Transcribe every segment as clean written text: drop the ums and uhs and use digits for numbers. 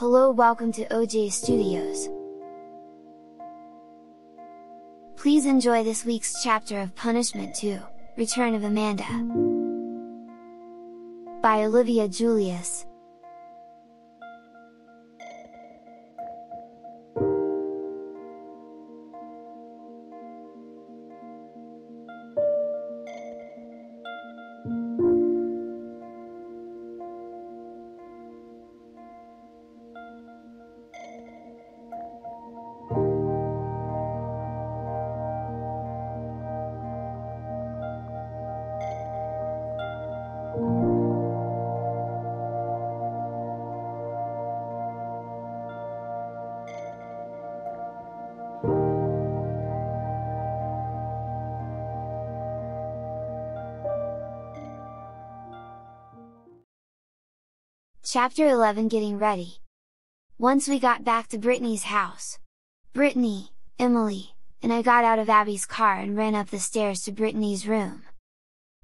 Hello, welcome to OJ Studios. Please enjoy this week's chapter of Punishment 2, Return of Amanda, by Olivia Julius. Chapter 11, Getting Ready. Once we got back to Brittany's house, Brittany, Emily, and I got out of Abby's car and ran up the stairs to Brittany's room.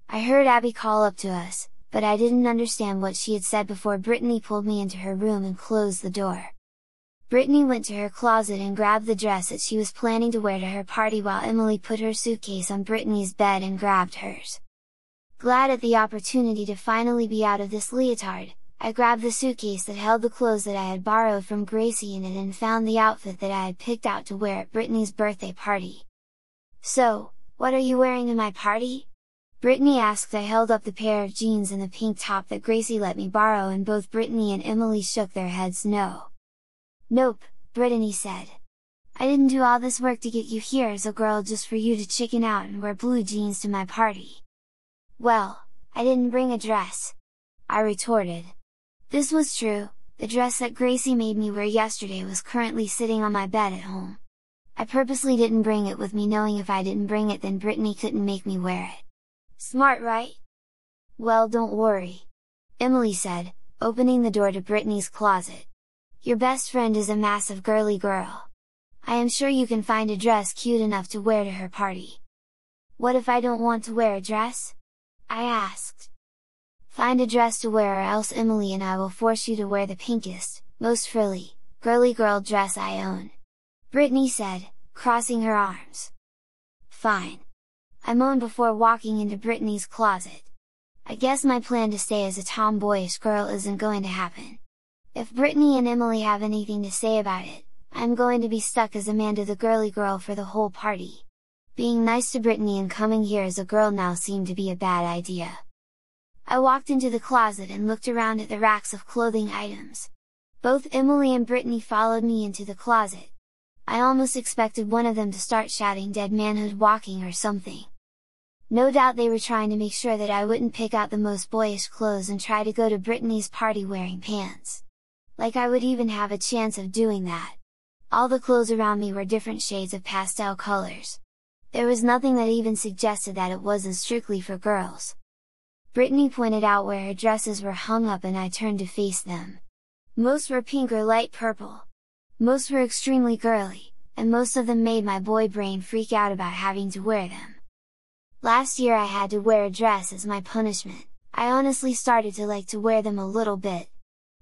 I heard Abby call up to us, but I didn't understand what she had said before Brittany pulled me into her room and closed the door. Brittany went to her closet and grabbed the dress that she was planning to wear to her party while Emily put her suitcase on Brittany's bed and grabbed hers. Glad at the opportunity to finally be out of this leotard, I grabbed the suitcase that held the clothes that I had borrowed from Gracie in it and found the outfit that I had picked out to wear at Brittany's birthday party. "So, what are you wearing to my party?" Brittany asked. I held up the pair of jeans and the pink top that Gracie let me borrow, and both Brittany and Emily shook their heads no. "Nope," Brittany said. "I didn't do all this work to get you here as a girl just for you to chicken out and wear blue jeans to my party." "Well, I didn't bring a dress," I retorted. This was true. The dress that Gracie made me wear yesterday was currently sitting on my bed at home. I purposely didn't bring it with me, knowing if I didn't bring it then Brittany couldn't make me wear it. Smart, right? "Well, don't worry," Emily said, opening the door to Brittany's closet. "Your best friend is a massive girly girl. I am sure you can find a dress cute enough to wear to her party." "What if I don't want to wear a dress?" I asked. "Find a dress to wear, or else Emily and I will force you to wear the pinkest, most frilly, girly girl dress I own," Brittany said, crossing her arms. "Fine," I moaned before walking into Brittany's closet. I guess my plan to stay as a tomboyish girl isn't going to happen. If Brittany and Emily have anything to say about it, I'm going to be stuck as Amanda the girly girl for the whole party. Being nice to Brittany and coming here as a girl now seemed to be a bad idea. I walked into the closet and looked around at the racks of clothing items. Both Emily and Brittany followed me into the closet. I almost expected one of them to start shouting "dead manhood walking" or something. No doubt they were trying to make sure that I wouldn't pick out the most boyish clothes and try to go to Brittany's party wearing pants. Like I would even have a chance of doing that. All the clothes around me were different shades of pastel colors. There was nothing that even suggested that it wasn't strictly for girls. Brittany pointed out where her dresses were hung up and I turned to face them. Most were pink or light purple. Most were extremely girly, and most of them made my boy brain freak out about having to wear them. Last year I had to wear a dress as my punishment. I honestly started to like to wear them a little bit.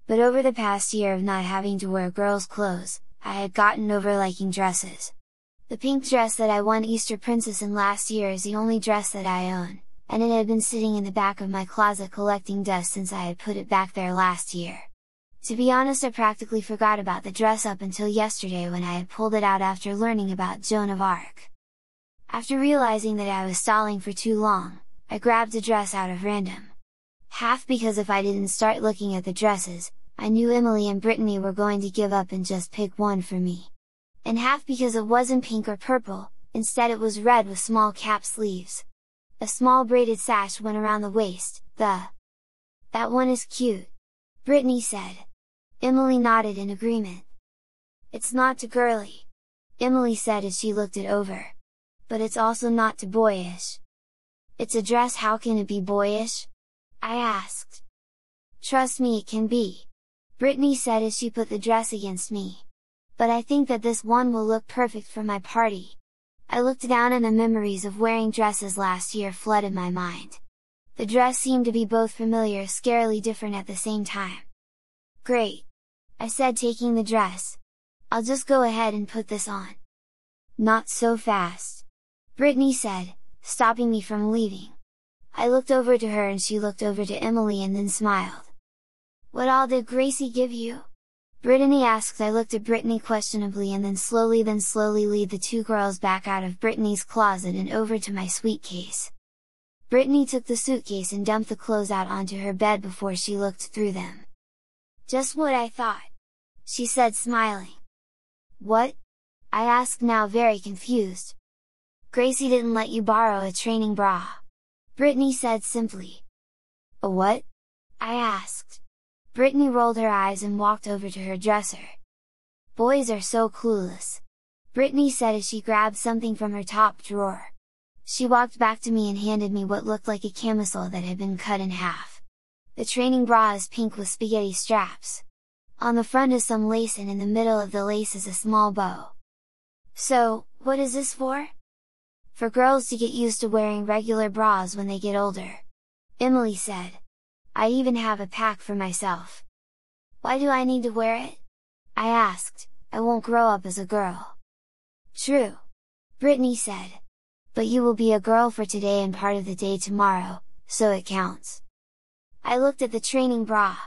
But over the past year of not having to wear girls' clothes, I had gotten over liking dresses. The pink dress that I won Easter Princess in last year is the only dress that I own, and it had been sitting in the back of my closet collecting dust since I had put it back there last year. To be honest, I practically forgot about the dress up until yesterday when I had pulled it out after learning about Joan of Arc. After realizing that I was stalling for too long, I grabbed the dress out of random. Half because if I didn't start looking at the dresses, I knew Emily and Brittany were going to give up and just pick one for me. And half because it wasn't pink or purple, instead it was red with small cap sleeves. A small braided sash went around the waist. "That one is cute," Brittany said. Emily nodded in agreement. "It's not too girly," Emily said as she looked it over. "But it's also not too boyish." "It's a dress, how can it be boyish?" I asked. "Trust me, it can be," Brittany said as she put the dress against me. "But I think that this one will look perfect for my party." I looked down and the memories of wearing dresses last year flooded my mind. The dress seemed to be both familiar and scarily different at the same time. "Great!" I said, taking the dress. I'll just go ahead and put this on. Not so fast, Brittany said, stopping me from leaving. I looked over to her and she looked over to Emily and then smiled. What all did Gracie give you? Brittany asked. I looked at Brittany questionably and then slowly lead the two girls back out of Brittany's closet and over to my suitcase. Brittany took the suitcase and dumped the clothes out onto her bed before she looked through them. Just what I thought, she said, smiling. What? I asked, now very confused. Gracie didn't let you borrow a training bra, Brittany said simply. A what? I asked. Brittany rolled her eyes and walked over to her dresser. Boys are so clueless, Brittany said as she grabbed something from her top drawer. She walked back to me and handed me what looked like a camisole that had been cut in half. The training bra is pink with spaghetti straps. On the front is some lace and in the middle of the lace is a small bow. So, what is this for? For girls to get used to wearing regular bras when they get older, Emily said. I even have a pack for myself. Why do I need to wear it? I asked. I won't grow up as a girl. True, Brittany said. But you will be a girl for today and part of the day tomorrow, so it counts. I looked at the training bra.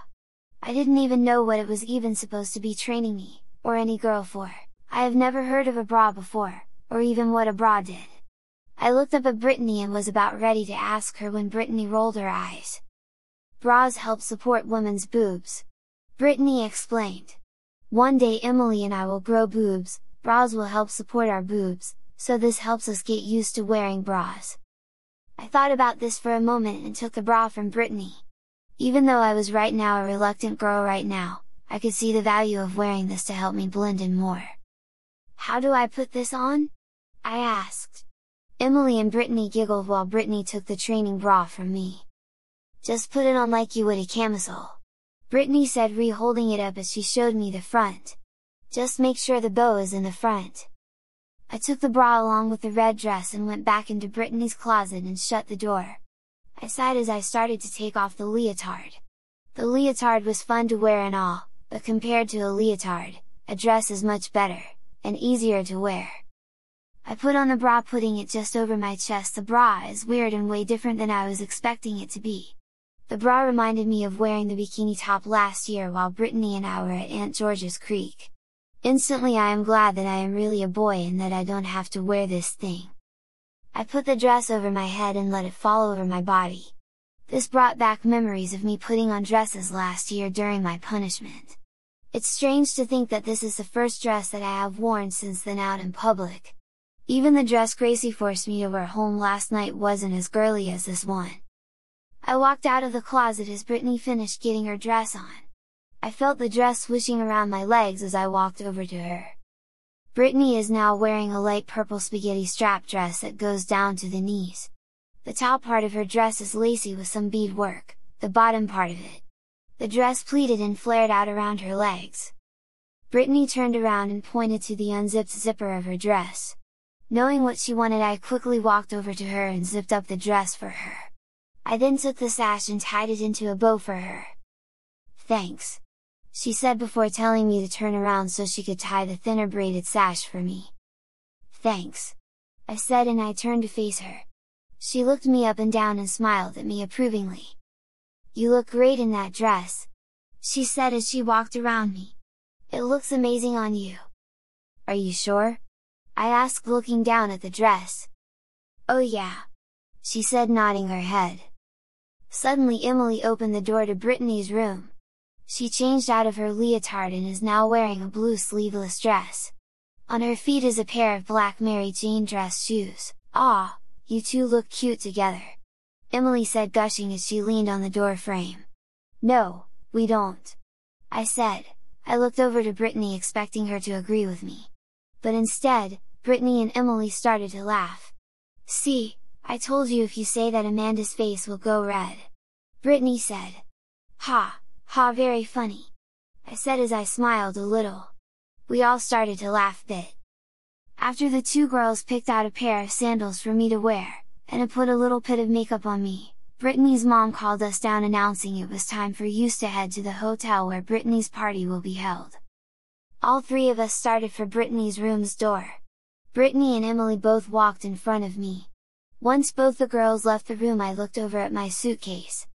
I didn't even know what it was even supposed to be training me, or any girl for. I have never heard of a bra before, or even what a bra did. I looked up at Brittany and was about ready to ask her when Brittany rolled her eyes. Bras help support women's boobs, Brittany explained. One day Emily and I will grow boobs, bras will help support our boobs, so this helps us get used to wearing bras. I thought about this for a moment and took the bra from Brittany. Even though I was right now a reluctant girl right now, I could see the value of wearing this to help me blend in more. How do I put this on? I asked. Emily and Brittany giggled while Brittany took the training bra from me. Just put it on like you would a camisole, Brittany said, re-holding it up as she showed me the front. Just make sure the bow is in the front. I took the bra along with the red dress and went back into Brittany's closet and shut the door. I sighed as I started to take off the leotard. The leotard was fun to wear and all, but compared to a leotard, a dress is much better, and easier to wear. I put on the bra, putting it just over my chest. The bra is weird and way different than I was expecting it to be. The bra reminded me of wearing the bikini top last year while Brittany and I were at Aunt George's Creek. Instantly I am glad that I am really a boy and that I don't have to wear this thing. I put the dress over my head and let it fall over my body. This brought back memories of me putting on dresses last year during my punishment. It's strange to think that this is the first dress that I have worn since then out in public. Even the dress Gracie forced me to wear home last night wasn't as girly as this one. I walked out of the closet as Brittany finished getting her dress on. I felt the dress swishing around my legs as I walked over to her. Brittany is now wearing a light purple spaghetti strap dress that goes down to the knees. The top part of her dress is lacy with some bead work, the bottom part of it. The dress pleated and flared out around her legs. Brittany turned around and pointed to the unzipped zipper of her dress. Knowing what she wanted, I quickly walked over to her and zipped up the dress for her. I then took the sash and tied it into a bow for her. Thanks, she said before telling me to turn around so she could tie the thinner braided sash for me. Thanks, I said, and I turned to face her. She looked me up and down and smiled at me approvingly. You look great in that dress, she said as she walked around me. It looks amazing on you. Are you sure? I asked, looking down at the dress. Oh yeah, she said, nodding her head. Suddenly Emily opened the door to Brittany's room. She changed out of her leotard and is now wearing a blue sleeveless dress. On her feet is a pair of black Mary Jane dress shoes. "Ah, you two look cute together," Emily said, gushing as she leaned on the door frame. "No, we don't," I said. I looked over to Brittany expecting her to agree with me. But instead, Brittany and Emily started to laugh. "See, I told you, if you say that Amanda's face will go red," Brittany said. "Ha, ha, very funny," I said as I smiled a little. We all started to laugh a bit. After the two girls picked out a pair of sandals for me to wear, and put a little bit of makeup on me, Brittany's mom called us down announcing it was time for us to head to the hotel where Brittany's party will be held. All three of us started for Brittany's room's door. Brittany and Emily both walked in front of me. Once both the girls left the room, I looked over at my suitcase.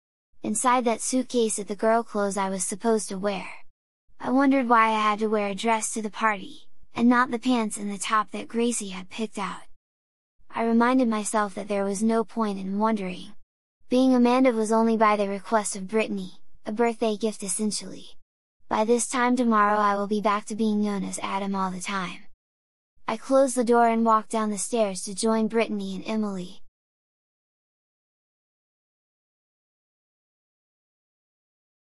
Inside that suitcase at the girl clothes I was supposed to wear. I wondered why I had to wear a dress to the party, and not the pants and the top that Gracie had picked out. I reminded myself that there was no point in wondering. Being Amanda was only by the request of Brittany, a birthday gift essentially. By this time tomorrow I will be back to being known as Adam all the time. I closed the door and walked down the stairs to join Brittany and Emily.